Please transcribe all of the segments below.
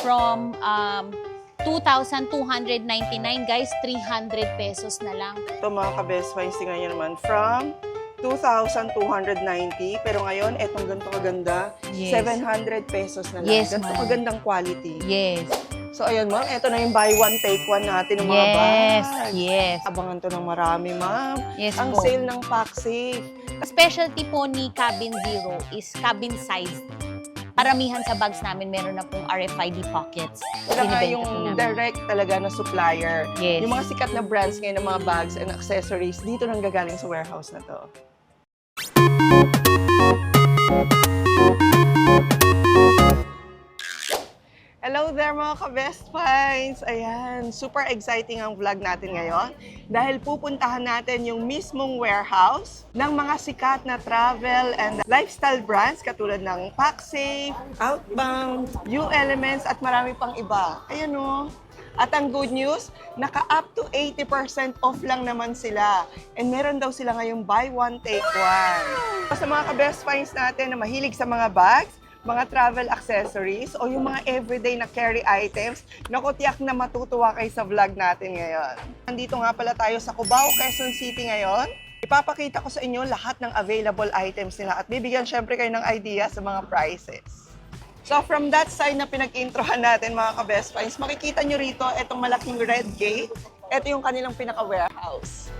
from 2,299 guys, 300 pesos na lang. Ito mga ka-best finds, tingnan nyo naman, from 2,290. Pero ngayon, etong ganito kaganda, Yes. 700 pesos na lang. Yes, Ganito ma'am. kagandang quality. Yes. So, ayun ma'am, ito na yung buy one, take one natin ng mga Yes. bags. Yes. Abangan to ng marami, ma'am. Yes Ang po. sale ng PacSafe. Specialty po ni Cabin Zero is cabin size. Paramihan sa bags namin meron na pong RFID pockets. Sila nga Binibenta yung po namin. direct talaga na supplier. Yes. Yung mga sikat na brands ngayon ng mga bags and accessories, dito nang gagaling sa warehouse na to. Hello there mga ka-best finds! Ayan, super exciting ang vlog natin ngayon dahil pupuntahan natin yung mismong warehouse ng mga sikat na travel and lifestyle brands katulad ng PacSafe, Outbound, U-Elements at marami pang iba. Ayan o. At ang good news, naka-up to 80% off lang naman sila. And meron daw sila ngayong buy one, take one. Sa mga ka-best finds natin na mahilig sa mga bags, mga travel accessories o yung mga everyday na carry items, naku, tiyak na matutuwa kayo sa vlog natin ngayon. Nandito nga pala tayo sa Cubao, Quezon City ngayon. Ipapakita ko sa inyo lahat ng available items nila at bibigyan syempre kayo ng idea sa mga prices. So from that side na pinag-introhan natin mga ka-best finds, makikita nyo rito itong malaking red gate. Ito yung kanilang pinaka-warehouse.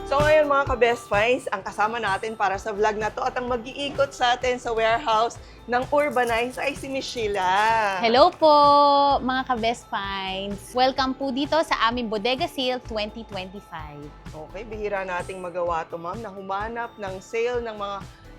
So ngayon mga ka-best finds, ang kasama natin para sa vlog na to at ang mag-iikot sa atin sa warehouse ng Urbanize ay si Miss Sheila. Hello po, mga ka-best finds. Welcome po dito sa aming Bodega Sale 2025. Okay, bihira nating magawa to ma'am na humanap ng sale ng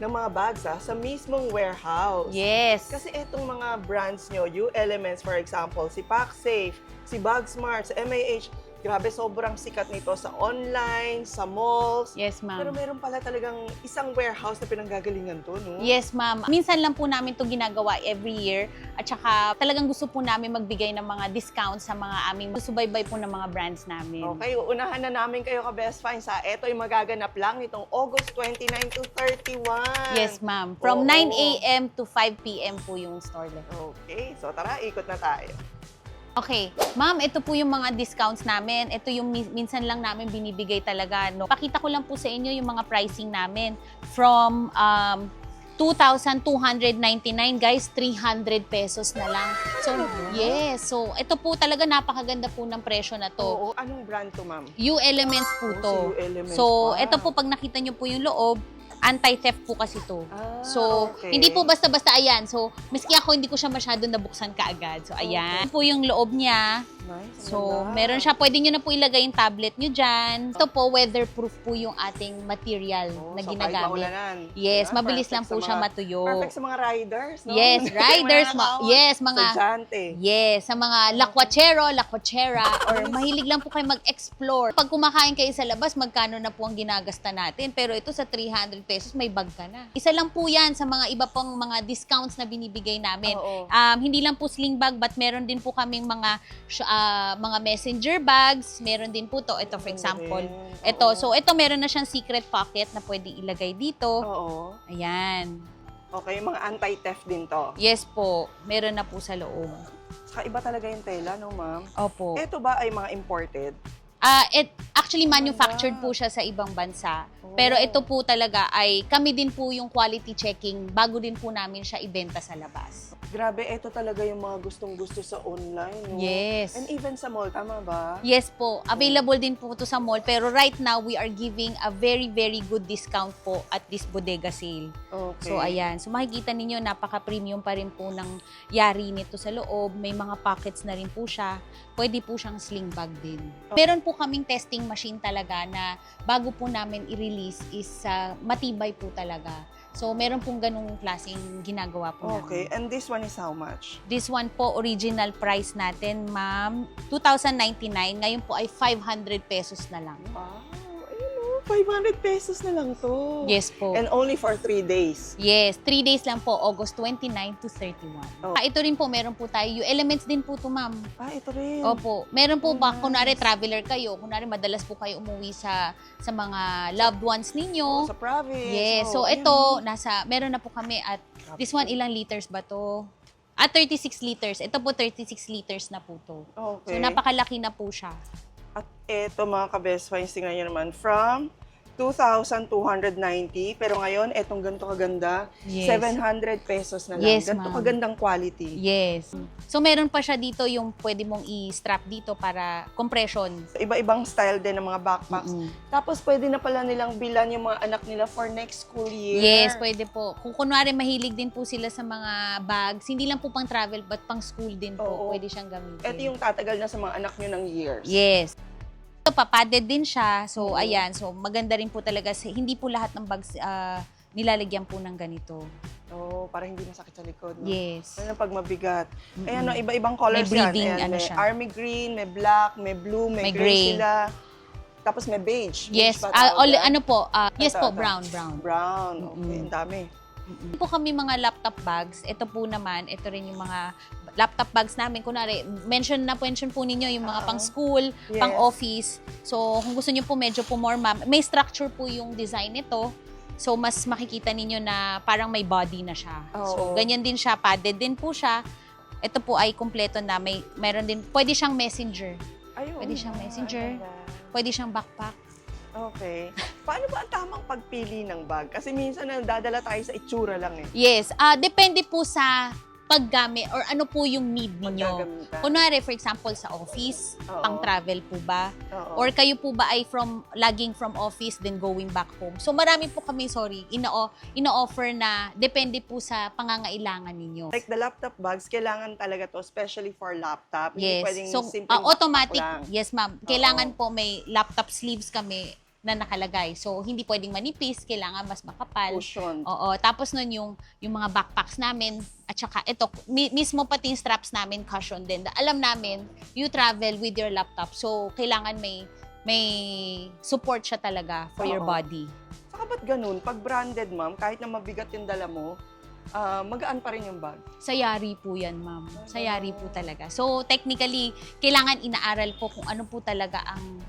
mga bags sa mismong warehouse. Yes. Kasi etong mga brands nyo, U-Elements for example, si PacSafe, si Bagsmart, si MAH, grabe, sobrang sikat nito sa online, sa malls. Yes, Pero ma'am. meron pala talagang isang warehouse na pinanggagalingan to, no? Yes, ma'am. Minsan lang po namin to ginagawa every year. At saka talagang gusto po namin magbigay ng mga discounts sa mga aming susubaybay po ng mga brands namin. Okay, uunahan na namin kayo ka-best finds ha. Ito ay magaganap lang nitong August 29 to 31. Yes, ma'am. From Oo. 9 a.m. to 5 p.m. po yung store lang. Okay, so tara, ikot na tayo. Okay, ma'am, ito po yung mga discounts namin. Ito yung minsan lang namin binibigay talaga. No? Pakita ko lang po sa inyo yung mga pricing namin. From 2,299 guys, 300 pesos na lang. So, yes. So, ito po talaga napakaganda po ng presyo na to. Oo, anong brand to, ma'am? U-Elements po to. Oh, si U-Elements So, pa. ito po pag nakita nyo po yung loob, anti-theft po kasi to. Ah, So, okay. hindi po basta-basta ayan. So, miski ako hindi ko siya masyado nabuksan kaagad. So, ayan. Ito po yung loob niya. Nice. So, ganda. meron siya. Pwede nyo na po ilagay yung tablet nyo dyan. Ito po, weatherproof po yung ating material na So, kahit ginagamit. maulanan. Yes, Diba? mabilis Perfect lang po sa siya mga- matuyo. Perfect sa mga riders, no? Yes, riders. Mga Yes, mga... estudyante. Yes, sa mga lakwachero, lakwachera, or mahilig lang po kayo mag-explore. Pag kumakain kayo sa labas, magkano na po ang ginagasta natin. Pero ito sa 300 pesos, may bag ka na. Isa lang po yan sa mga iba pang mga discounts na binibigay namin. Oo. Hindi lang po sling bag, but meron din po kaming mga messenger bags. Meron din po to. Ito, for example. Ito. Oo. So, ito meron na siyang secret pocket na pwede ilagay dito. Oo. Ayan. Okay, mga anti-theft din to. Yes po. Meron na po sa loob. Saka iba talaga yung tela, no, ma'am? Opo. Ito ba ay mga imported? Actually, manufactured po siya sa ibang bansa. Pero ito po talaga ay kami din po yung quality checking bago din po namin siya ibenta sa labas. Grabe, ito talaga yung mga gustong-gusto sa online, no? Yes. And even sa mall, tama ba? Yes po, available din po to sa mall. Pero right now, we are giving a very, very good discount po at this bodega sale. Okay. So, ayan. So, makikita ninyo, napaka-premium pa rin po ng yari nito sa loob. May mga pockets na rin po siya. Pwede po siyang sling bag din. Meron po kaming testing machine talaga na bago po namin i-release is matibay po talaga. So, meron pong ganung klaseng ginagawa po Okay, namin. and this one is how much? This one po, original price natin, ma'am, 2,099. Ngayon po ay 500 pesos na lang. Ah, ayun o. 500 pesos na lang to. Yes po. And only for 3 days. Yes, 3 days lang po, August 29 to 31. Oh. Ito rin po, meron po tayo. Yung elements din po to, ma'am. Ito rin. Opo. Meron po ba, Nice. kunwari traveler kayo, kunwari madalas po kayo umuwi sa mga loved ones ninyo. Sa province. Yes. So, ito, meron na po kami at this one, ilang liters ba to? 36 liters. Ito po, 36 liters na po to. Okay. So, napakalaki na po siya. At ito mga ka-best finds, tingnan nyo naman, from 2,290. Pero ngayon, etong ganito kaganda, Yes. 700 pesos na lang. Yes, ganito ma'am. kagandang quality. Yes. So, meron pa siya dito yung pwede mong i-strap dito para compression. Iba-ibang style din ng mga backpacks. Mm-mm. Tapos, pwede na pala nilang bilan yung mga anak nila for next school year. Yes, pwede po. Kung kunwari mahilig din po sila sa mga bags, hindi lang po pang travel but pang school din po. Oo. Pwede siyang gamitin. Ito yung tatagal na sa mga anak nyo ng years. Yes. Ito, papadded din siya. So, Oo. ayan. So, maganda rin po talaga. Hindi po lahat ng bags nilalagyan po ng ganito. Para hindi masakit sa likod. No? Yes. Ano pag mabigat. Mm-mm. Ayan, no, iba-ibang colors May breathing, yan. Ayan, ano may siya. army green, may black, may blue, may May gray gray. sila. Tapos may beige. Yes. Beige ba tawag yan? Ano po? Yes Ito, po, ito. brown. Brown. Okay, Mm-mm. ang dami. Ito po kami mga laptop bags. Ito po naman, ito rin yung mga laptop bags namin. Kunwari, mention po ninyo yung mga pang school, Yes. pang office. So, kung gusto niyo po medyo po more, may structure po yung design nito. So, mas makikita ninyo na parang may body na siya. Oo. So, ganyan din siya. Padded din po siya. Ito po ay kumpleto na. Meron din, pwede siyang messenger. Ayun. Pwede siyang messenger. Ganda. Pwede siyang backpack. Okay. Paano ba ang tamang pagpili ng bag? Kasi minsan nadadala tayo sa itsura lang eh. Yes. Depende po sa paggamit or ano po yung need ninyo. Maggagamitan. Kunwari, for example, sa office, Oo. pang-travel po ba? Oo. Or kayo po ba ay laging from office then going back home? So marami po kami, ino-offer na depende po sa pangangailangan ninyo. Like the laptop bags, kailangan talaga to, especially for laptop. Hindi Yes. pwedeng So, simpleng automatic. backpack lang. Yes, ma'am. Kailangan po may laptop sleeves kami na nakalagay. So, hindi pwedeng manipis. Kailangan mas makapal. Cushion. Oo. Tapos nun yung mga backpacks namin, at saka ito, mismo pati yung straps namin, cushion din. Alam namin, you travel with your laptop. So, kailangan may support siya talaga for your Oo. body. Saka ba't ganun? Pag branded, ma'am, kahit na mabigat yung dala mo, magaan pa rin yung bag. Sa yari po yan, ma'am. Sa yari po talaga. So, technically, kailangan inaaral po kung ano po talaga ang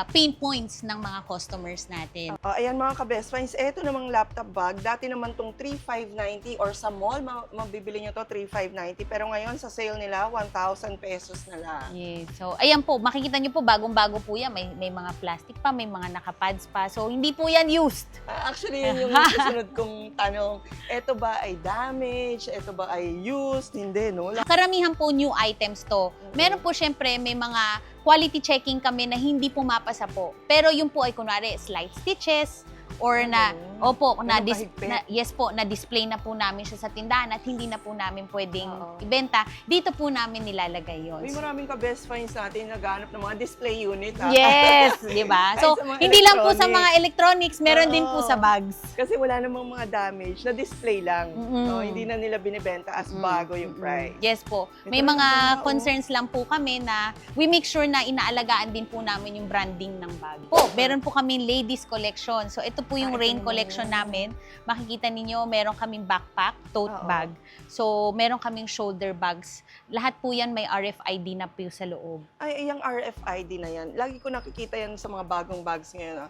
pain points ng mga customers natin. Ayan mga ka-best friends, eto namang laptop bag, dati naman tong 3,590 or sa mall, mabibili nyo to 3,590. Pero ngayon sa sale nila, 1,000 pesos na lang. Yes. So, ayan po, makikita nyo po, bagong-bago po yan. May mga plastic pa, may mga nakapads pa. So, hindi po yan used. Actually, yun yung susunod kong tanong. Eto ba ay damaged? Eto ba ay used? Hindi, no? Karamihan po new items to. Meron po syempre, may mga quality checking kami na hindi pumapasa po. Pero yung po ay kunwari slight stitches or Ganun kahigpit? yes po, na-display na po namin siya sa tindahan at hindi na po namin pwedeng Oo. ibenta. Dito po namin nilalagay yun. May maraming ka-best finds natin naghahanap ng mga display unit. Ha? Yes, di ba? Kahit So, sa mga hindi lang po sa electronics. mga electronics, meron din po Oo. sa bags. Kasi wala namang mga damage, na-display lang. Mm-mm. No, hindi na nila binibenta as bago yung price. Yes po. Ito May rin mga ang ganda, concerns lang po kami na we make sure na inaalagaan din po namin yung branding ng bag. Po, meron po kami ladies collection. So ito po yung ito rain naman. collection namin. Makikita ninyo, meron kaming backpack, tote Oo. bag. So meron kaming shoulder bags. Lahat po yan may RFID na po sa loob. Ay, yung RFID na yan. Lagi ko nakikita yan sa mga bagong bags ngayon.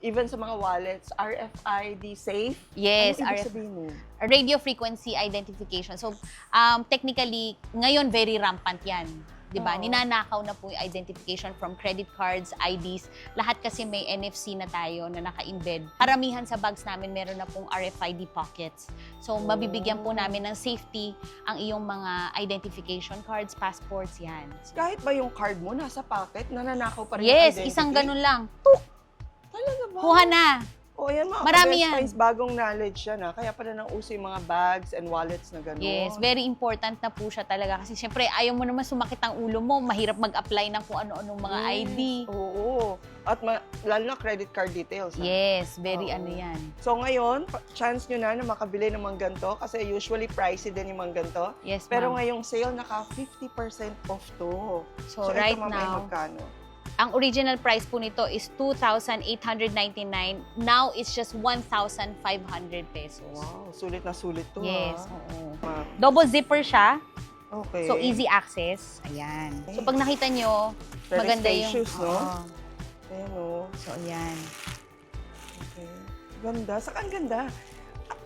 Even sa mga wallets, RFID safe. Yes, ano ibig sabihin nun? radio frequency identification. So technically, ngayon very rampant yan. 'Di ba? Oo. Ninanakaw na po yung identification from credit cards, IDs. Lahat kasi may NFC na tayo na naka-embed. Karamihan sa bags namin meron na pong RFID pockets. So mabibigyan po namin ng safety ang iyong mga identification cards, passports, yan. Kahit ba yung card mo nasa pocket, nananakaw pa rin Yes, yung identity? isang ganun lang. Talaga ba? Kuha na. O yan mga Marami ka-best yan. finds, bagong knowledge yan. Kaya pala nang uso yung mga bags and wallets na gano'n. Yes, very important na po siya talaga. Kasi syempre, ayaw mo naman sumakit ang ulo mo. Mahirap mag-apply ng kung ano-anong mga ID. Oo. At lalo na credit card details. Ha? Yes, very Oo. ano yan. So ngayon, chance nyo na makabili ng mga ganito kasi usually pricey din yung mga ganito. Yes, Pero ma'am. ngayong sale, naka 50% off to. So, ito, right ma'am, ay now, magkano? Ang original price po nito is 2,899. Now, it's just 1,500 pesos. Wow, sulit na sulit to. Yes, ah. oo. Ah, Double zipper siya. Okay. So, easy access. Ayan. So, pag nakita nyo, Very maganda spacious, yung... no? Oo. Ayan, oh. So, ayan. Okay. Ganda. Saka ang ganda.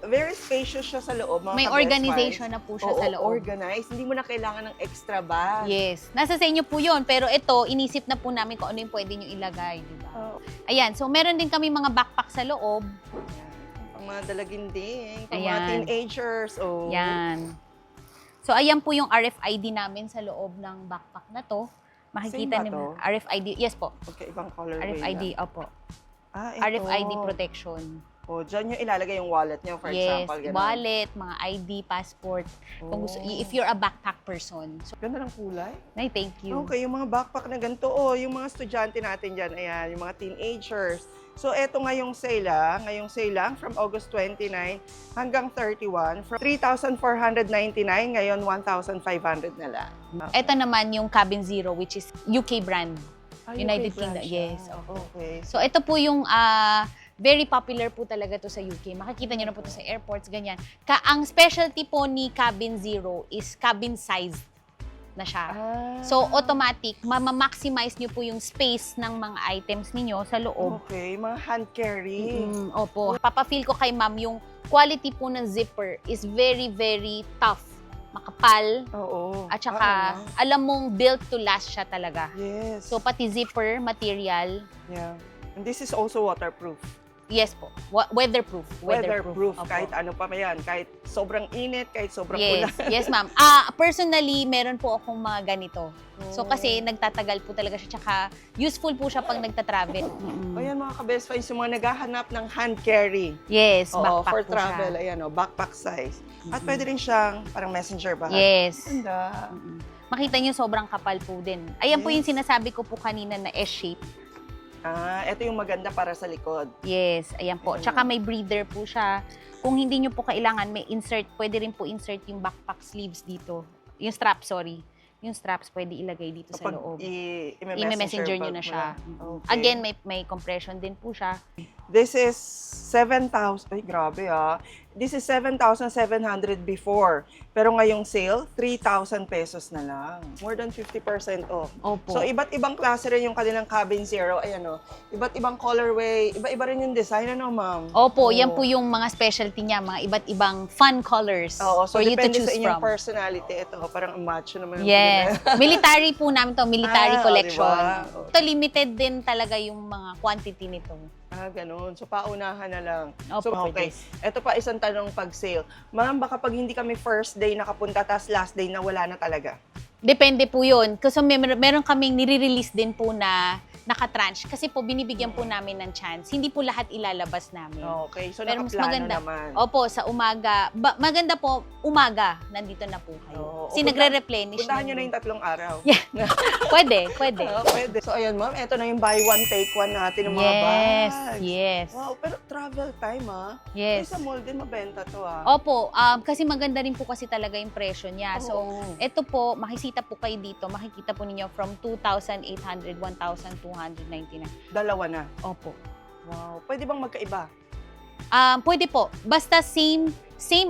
Very spacious siya sa loob, mga May ka-best organization finds. na po siya Oo, sa loob. organized. Hindi mo na kailangan ng extra bag. Yes. Nasa sa inyo po yun. Pero ito, inisip na po namin kung ano yung pwede nyo ilagay. Diba? Oh, Ayan. So, meron din kami mga backpack sa loob. ayan. Pang mga dalaginding, pang mga Ayan. teenagers. Oh. Yan. So, ayan po yung RFID namin sa loob ng backpack na to. Makikita Same ba niyo. to? RFID. Yes po. Okay, ibang colorway RFID. lang. Opo. Ah, ito. RFID protection. Oh, dyan yung ilalagay yung wallet niyo, for Yes. example. Ganun. Wallet, mga ID, passport. Kung gusto, if you're a backpack person. So, Ganda ng kulay. ay, thank you. Okay, yung mga backpack na ganito, oh, yung mga estudyante natin dyan, ayan, yung mga teenagers. So, eto ngayong sale, ngayong sale lang, from August 29 hanggang 31, from 3,499, ngayon 1,500 na lang. Ito naman yung Cabin Zero, which is UK brand. Ah, United UK brand Kingdom, siya. yes, opo. Okay. So, ito po yung very popular po talaga to sa UK. Makikita nyo na po to sa airports, ganyan. Ang specialty po ni Cabin Zero is cabin size na siya. Ah, So, automatic, maximize nyo po yung space ng mga items ninyo sa loob. okay, mga hand carry. Opo. Papafeel ko kay ma'am yung quality po ng zipper is very, very tough. Makapal. Oo. At saka, alam mong built to last siya talaga. yes. So, pati zipper, material, yeah. And this is also waterproof. yes po. Weatherproof. Weatherproof, Opo. kahit ano pa yan. Kahit sobrang init, kahit sobrang Yes, ulan. yes ma'am. Personally, meron po akong mga ganito. So, kasi nagtatagal po talaga siya. Tsaka, useful po siya pag nagta-travel. Ayan mga ka-best friends, yung mga naghahanap ng hand carry. Yes, Oo, backpack for po travel. siya. Ayan, backpack size. At pwede rin siyang parang messenger bag. Yes. Ganda. Makita niyo sobrang kapal po din. Ayan po yung Yes. sinasabi ko po kanina na S-shape. Ito yung maganda para sa likod. Yes, ayan po. Ayan. Tsaka may breather po siya. Kung hindi nyo po kailangan, may insert, pwede rin po insert yung backpack sleeves dito. Yung strap, sorry. Yung straps pwede ilagay dito sa Kapag loob. i-messenger I-messenger nyo na bag mo siya. Okay. Again, may compression din po siya. This is 7,000. Ay, grabe This is 7,700 before. Pero ngayong sale, 3,000 pesos na lang. More than 50% off. Opo. So, iba't ibang klase rin yung kanilang Cabin Zero. Ayan iba't ibang colorway. Iba-iba rin yung design, ma'am? Opo, yan Oo. po yung mga specialty niya, mga iba't ibang fun colors Oo, so for you to depende choose sa inyong from. personality. Ito, parang macho naman. yung Yes. Military po namin to, military collection. Diba? Ito, limited din talaga yung mga quantity nito. Ganun. So, paunahan na lang. Opo, So, okay. Ito pa isang tanong pag-sale. Ma'am, baka pag hindi kami first day nakapunta, tas last day na wala na talaga. Depende po yun. Kasi meron kaming nire-release din po na nakatranche. Kasi po, binibigyan po namin ng chance. Hindi po lahat ilalabas namin. Okay. So, Pero mas nakaplano maganda. naman. Opo, sa umaga. Maganda po, umaga, nandito na po kayo. Oo. Kasi nagre-replenish. Puntahan nyo na din. yung 3 araw. Yeah. Pwede. Pwede. So, ayun, ma'am. Ito na yung buy one, take one natin ng mga Yes, bags. yes. Wow, pero travel time, Yes. Sa mall din mabenta to, Opo, kasi maganda rin po kasi talaga yung presyo niya. So, Oo. ito po, makikita po kayo dito, makikita po ninyo from 2,800, 1,299. Dalawa na. Opo. Wow. Pwede bang magkaiba? Pwede po. Basta same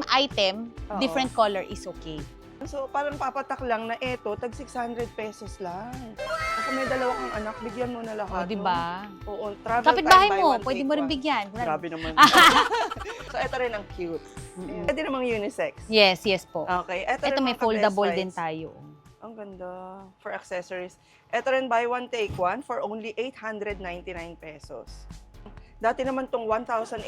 item, Oo. different color is okay. So, parang papatak lang na eto, tag 600 pesos lang. Kung may dalawa kang anak, bigyan mo na O, lahat. di ba? No? Oo, travel Kapitbahay time, buy mo, one, pwede take mo rin one. bigyan. Grabe naman. So, ito rin ang cute. Mm-mm. Pwede namang unisex. Yes, yes po. Okay. Ito Ito rin may mga foldable ka-best din finds. tayo. Ang ganda. For accessories. Ito rin buy one, take one for only 899 pesos. Dati naman tong 1,800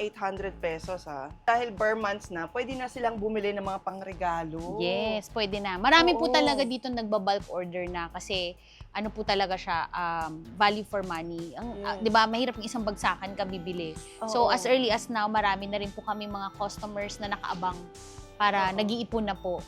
pesos Dahil bare months na, pwede na silang bumili ng mga pangregalo. Yes, pwede na. Marami po Oo. talaga dito nagbabulk order na kasi ano po talaga siya, value for money. Yes. 'Di ba, mahirap yung isang bagsakan ka bibili. So Oo. as early as now, marami na rin po kami mga customers na nakaabang para Oo. nag-iipon na po.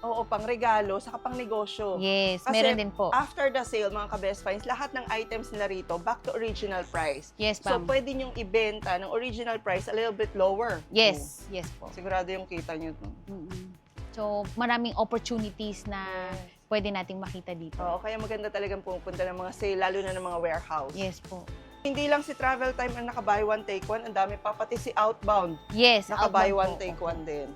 Oo, pangregalo, saka pangnegosyo. Yes, Kasi meron din po. After the sale, mga ka-best finds, lahat ng items nila rito, back to original price. Yes, So, ma'am. pwede nyong ibenta ng original price a little bit lower. Yes, yes po. Sigurado yung kita nyo to. Mm-mm. So, maraming opportunities na pwede nating makita dito. Oo, kaya maganda talagang pupunta ng mga sale, lalo na ng mga warehouse. Yes po. Hindi lang si Travel Time ang naka-buy one, take one. Ang dami pa, pati si Outbound. Yes, Naka-buy outbound one, po. take one din.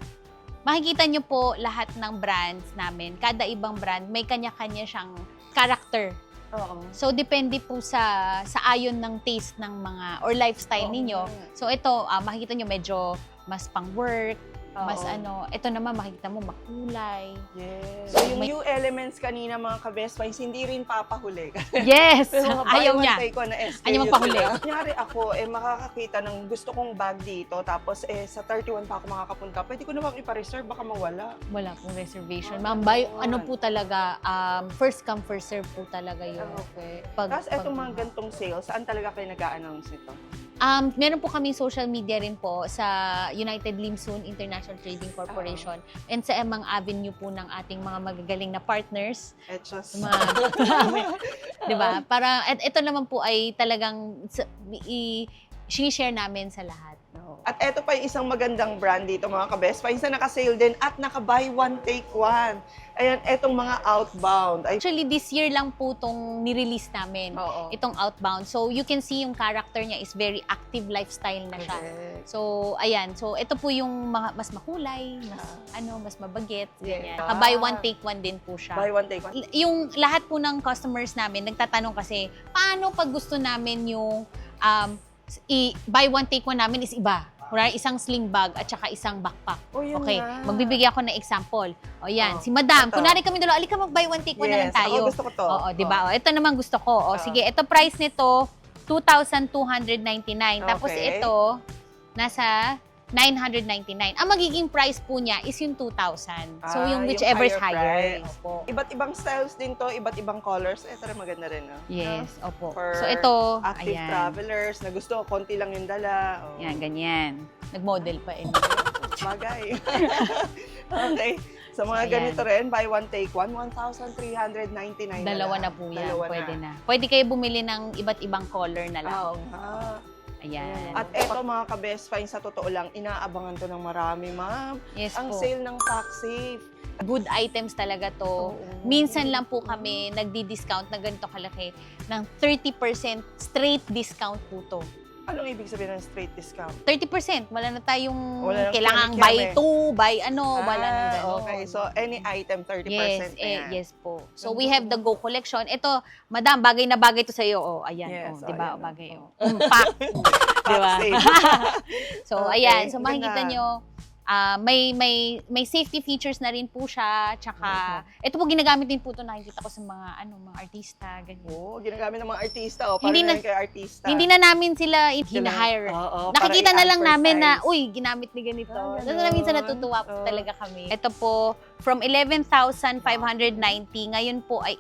Makikita nyo po lahat ng brands namin. Kada ibang brand, may kanya-kanya siyang character. Oo. So, depende po sa ayon ng taste ng mga, or lifestyle Oo. ninyo. So, ito, makikita nyo medyo mas pang-work, mas Oo. ito naman makikita mo makulay. Yes. So, So, yung may- new elements kanina mga ka-best finds, hindi rin papahuli. Yes! Pero mga Ayaw buy one, niya. take one na SKU. Ayaw magpahuli. sila. Kunyari ako, makakakita ng gusto kong bag dito, tapos sa 31 pa ako makakapunta, pwede ko namang ipa-reserve, baka mawala. Wala pong reservation. Ah, Ma'am, ganun. po talaga, first come, first serve po talaga yun. Okay. Pag- Tapos etong pag- mga gantong sales, saan talaga kayo nag-a-announce nito? Meron po kami social media rin po sa United Limsoon International Trading Corporation and sa Emang Avenue po ng ating mga magagaling na partners. Etchos. Mga, di ba? Para, ito naman po ay talagang sinishare namin sa lahat. At eto pa yung isang magandang brand dito mga ka-best finds na naka-sale din at naka-buy one, take one. Ayan, etong mga Outbound. Ay, Actually, this year lang po itong nirelease namin. oo. Itong Outbound. So, you can see yung character niya is very active lifestyle na siya. Correct. So, ayan. So, ito po yung mas makulay, mas mabagit, Yeah. ganyan. Naka-buy one, take one din po siya. Buy one, take one. Yung lahat po ng customers namin, nagtatanong kasi, paano pag gusto namin yung buy one, take one namin is iba? Kunwari, isang sling bag at saka isang backpack. Oh, yun Okay, nga. magbibigay ako ng example. O yan, Oh, si Madam, ito. kunwari kami dalawa, alika mag-buy one, take one na lang tayo. Ako gusto ko to. Oo, di ba? O, ito naman gusto ko. O, Oh. sige, ito price nito, 2,299. Tapos Okay. ito, nasa 999. Ang magiging price po niya is yung 2,000. So, yung Yung whichever is higher higher. price. Opo. Iba't ibang styles din to, iba't ibang colors. Ito rin maganda rin, no? Yes, opo. For So, ito, active ayan. travelers na gusto, konti lang yung dala. Oh. Yan, ganyan. Nag-model pa eh. Bagay. Okay. So, mga Ayan. ganito rin, buy one, take one, 1,399 Dalawa lang. na po yan. Dalawa Pwede na. Pwede kayo bumili ng iba't ibang color na lang. Oo nga. Ayan. At eto mga ka-best finds, sa totoo lang, inaabangan to ng marami, ma'am. Yes Ang po. sale ng PacSafe. Good items talaga to. Oo. Minsan lang po kami nagdi-discount na ganito kalaki ng 30% straight discount po to. Anong ibig sabihin ng straight discount? 30%. Wala na tayong Wala nang kailangan kiame-kiame. buy 2, buy wala nang gano'n. Okay. So, any item, 30% Yes, na yan. yes po. So, we have the Go Collection. Ito, madam, bagay na bagay to sa iyo. Oh, ayan. Yes, Oh, 'di ba? ayan, Bagay. oh. Oh. Pack. 'Di ba? PacSafe. So, Okay, ayan. So, makikita ganda. nyo, may safety features na rin po siya. Tsaka, ito po ginagamit din po ito, nakikita ko sa mga artista, ganyan. Oo, ginagamit ng mga artista. O, Hindi parang na- kay artista. Hindi na namin sila hina-hire. Oo, Nakikita para na lang namin na, i-advertise. uy, ginamit ni ganito. Ah, Tapos na minsan ganon. natutuwa po Oo. talaga kami. Ito po, from 11,590, ngayon po ay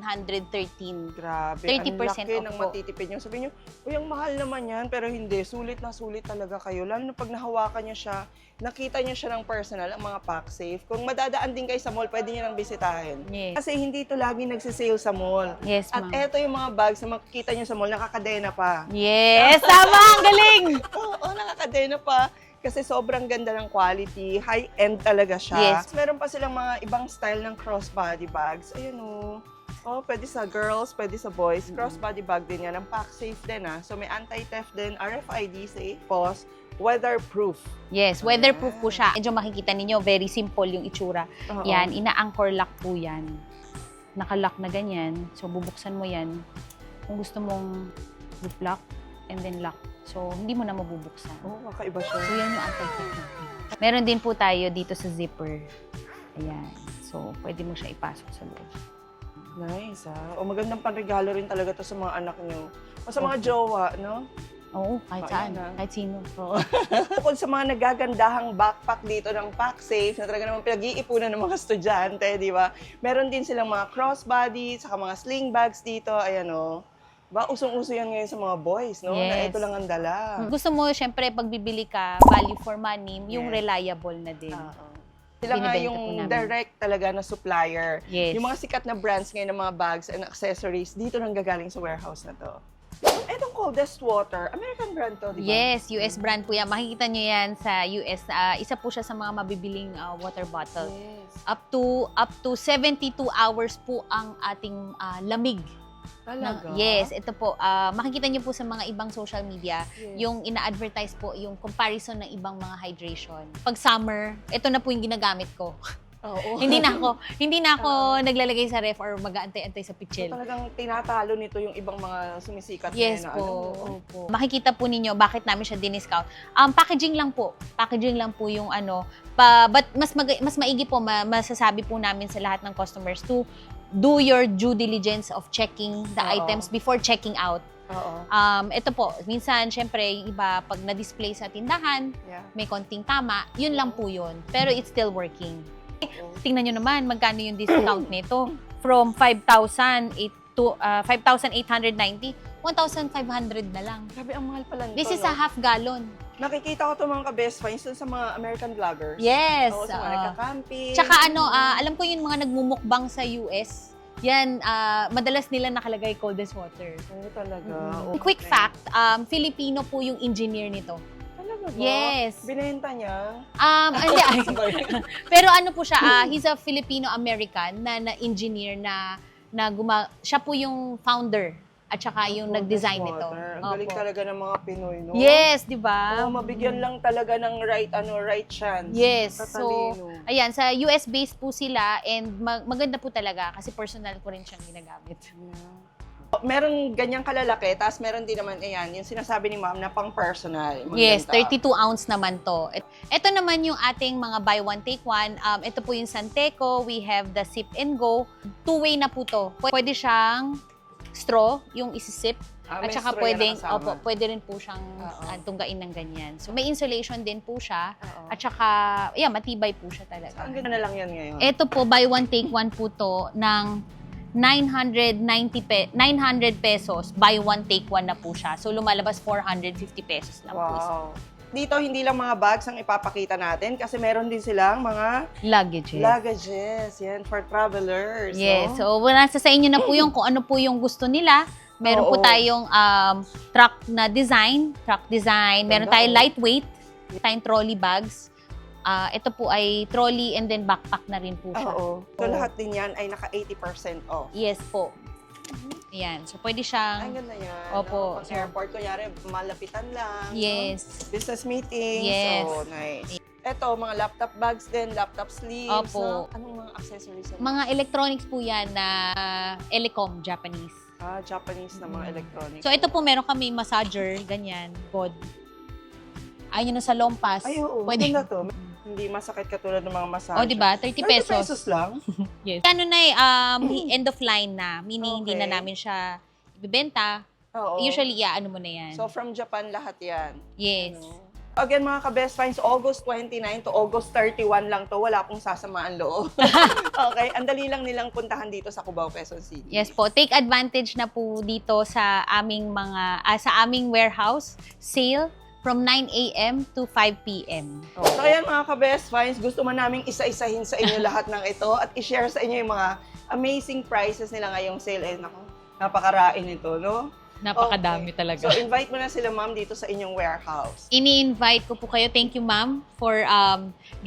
8,113. Grabe, 30% ang laki off ng po. matitipid nyo. Sabihin nyo, uy, ang mahal naman yan, pero hindi, sulit na sulit talaga kayo. Lalo na pag nahawakan nyo siya, nakita nyo siya ng personal, ang mga PacSafe. Kung madadaan din kayo sa mall, pwede nyo nang bisitahin. Yes. Kasi hindi ito lagi nagsisale sa mall. Yes, At ma'am. eto yung mga bags na makikita nyo sa mall, nakakadena pa. Yes, tama, ang galing! Oo, nakakadena pa. Kasi sobrang ganda ng quality, high-end talaga siya. Yes. Meron pa silang mga ibang style ng crossbody bags. Ayun o. Oh, pwede sa girls, pwede sa boys. Crossbody bag din yan. Ang PacSafe din So may anti-theft din, RFID safe, POS, weatherproof. Yes, weatherproof po siya. Medyo makikita ninyo, very simple yung itsura. Oo. Yan, ina-anchor lock po yan. Nakalock na ganyan. So, bubuksan mo yan. Kung gusto mong lock and then lock. So, hindi mo na mabubuksan. Oh, kakaiba siya. So, yan yung anti-theft natin. Meron din po tayo dito sa zipper. Ayan. So, pwede mo siya ipasok sa loob. Nice, O magandang panregalo rin talaga to sa mga anak nyo. O sa mga jowa, no? Oo, kahit saan. Ayan, Kahit sino. Bukod sa mga nagagandahang backpack dito ng PacSafe, na talaga naman pinag-iipunan ng mga estudyante, di ba? Meron din silang mga crossbody, saka mga sling bags dito, ayan o. Ba, usong-uso yan ngayon sa mga boys, no? Na Yes. ito lang ang dala. Gusto mo, syempre, pag bibili ka, value for money, yung Yes. reliable na din. Sila nga Binibenta yung po namin. direct talaga na supplier. Yes. Yung mga sikat na brands ngayon ng mga bags and accessories, dito nang gagaling sa warehouse na to. Itong coldest water, American brand to, di ba? Yes, US brand po yan. Makikita nyo yan sa US. Isa po siya sa mga mabibiling water bottle. Yes. Up to 72 hours po ang ating lamig. Talaga? Yes, ito po. Makikita nyo po sa mga ibang social media, Yes. yung ina-advertise po, yung comparison ng ibang mga hydration. Pag summer, ito na po yung ginagamit ko. Oo. hindi na ako naglalagay sa ref or mag-aantay-antay sa So, pitchel. talagang tinatalo nito yung ibang mga sumisikat Yes na po. Opo. Makikita po ninyo bakit namin siya diniscount. Packaging lang po. Packaging lang po yung but mas maigi po, masasabi po namin sa lahat ng customers to do your due diligence of checking the Oo. items before checking out. Oo. Ito po, minsan, syempre, yung iba, pag na-display sa tindahan, Yeah. may konting tama, yun lang po yun. Pero it's still working. Oo. Tingnan nyo naman, magkano yung discount nito. From 5,890, 1,500 na lang. Grabe, ang mahal pala nito. This is no? a half gallon. Nakikita ko ito mga ka-best finds dun sa mga American vloggers. Yes. Oo, sa mga nagka-camping. Tsaka alam ko yung mga nagmumukbang sa US, yan, madalas nila nakalagay coldest water. Oo, talaga. Mhm. Okay. Quick fact, Filipino po yung engineer nito. Talaga ba? Yes. Binenta niya? Hindi. Pero ano po siya, he's a Filipino-American na engineer siya po yung founder at saka yung nag-design nito. Ang galing Opo. talaga ng mga Pinoy, no? Yes, di ba? Oo, mabigyan lang talaga ng right chance. Yes. Tatalino. So, ayan, sa US-based po sila and maganda po talaga kasi personal ko rin siyang ginagamit. Meron ganyang kalalaki, tapos meron din naman, ayan, yung sinasabi ni ma'am na pang-personal. Yes, Maganda. 32 ounce naman to. Ito naman yung ating mga buy one, take one. Ito po yung Santeco. We have the sip and go. Two-way na po to. Pwede siyang straw, yung isisip. May At saka straw yan pwedeng, nakasama. pwede rin po siyang Oo. tunggain ng ganyan. So may insulation din po siya. Oo. At saka, matibay po siya talaga. Ang ganda na lang yan ngayon. Ito po, buy one, take one po to ng 900 pesos. Buy one, take one na po siya. So lumalabas 450 pesos lang po isa. Wow. Dito, hindi lang mga bags ang ipapakita natin kasi meron din silang mga Luggages. luggages. Yan, for travelers. Yes. No? So, nasa sa inyo na po yung kung ano po yung gusto nila. Meron po Oo. tayong truck design. Meron Ganda, tayong oh. lightweight. Tayong trolley bags. Ito po ay trolley and then backpack na rin po siya. Oo. So, lahat din yan ay naka 80% off. Yes po. Ayan. So, pwede Ay, siyang... ganda yan. Opo. Pag airport, kunyari, malapitan lang. Yes. No? Business meetings. Yes. So, nice. Ito, mga laptop bags din, laptop sleeves. Opo. No? Anong mga accessories? Mga electronics po yan na Elecom, Japanese. Japanese na mga electronics. So, ito po meron kami massager, ganyan, bod. Ayun na sa Lompas. Ay, oo. Pwede. Ganda to. Hindi masakit katulad ng mga massage. O, diba? 30 30 pesos. pesos lang? Yes. Ano na end of line na. Meaning, hindi na Okay. namin siya ibibenta. Oo. Usually, ano mo na yan. So, from Japan lahat yan. Yes. Ano? Again, mga ka-best finds, August 29 to August 31 lang to. Wala pong sasamaan loob. Okay? Ang dali lang nilang puntahan dito sa Cubao, Quezon City. Yes po. Take advantage na po dito sa aming sa aming warehouse sale from 9 a.m. to 5 p.m. So, ayan mga ka-best finds, gusto man naming isa-isahin sa inyo lahat ng ito at i-share sa inyo yung mga amazing prices nila ngayong sale. Eh, naku, napakarain ito, no? Napakadami Okay. talaga. So, invite mo na sila, ma'am, dito sa inyong warehouse. Ini-invite ko po kayo. Thank you, ma'am, for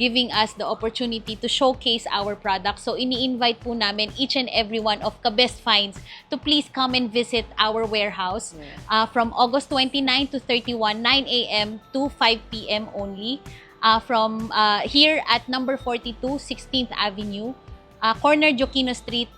giving us the opportunity to showcase our products. So, ini-invite po namin each and every one of Kabest Finds to please come and visit our warehouse from August 29 to 31, 9 a.m. to 5 p.m. only. From here at number 42, 16th Avenue, corner Joquino Street,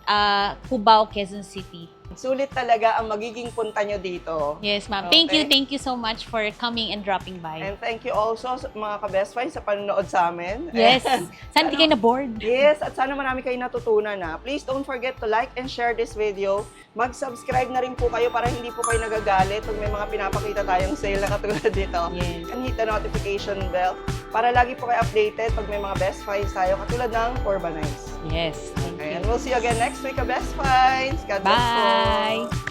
Cubao, Quezon City. Sulit talaga ang magiging punta nyo dito. Yes, ma'am. Okay. Thank you so much for coming and dropping by. And thank you also mga ka-best finds sa panonood sa amin. Yes. And, Sana di kayo na-bored. yes, at sana marami kayo natutunan na. Please don't forget to like and share this video. Mag-subscribe na rin po kayo para hindi po kayo nagagalit pag may mga pinapakita tayong sale na katulad dito. Yes. And hit the notification bell para lagi po kayo updated pag may mga best finds tayo katulad ng Urbanize. Yes. Thank Okay, you. and we'll see you again next week, Best Finds. God bless po. Bye!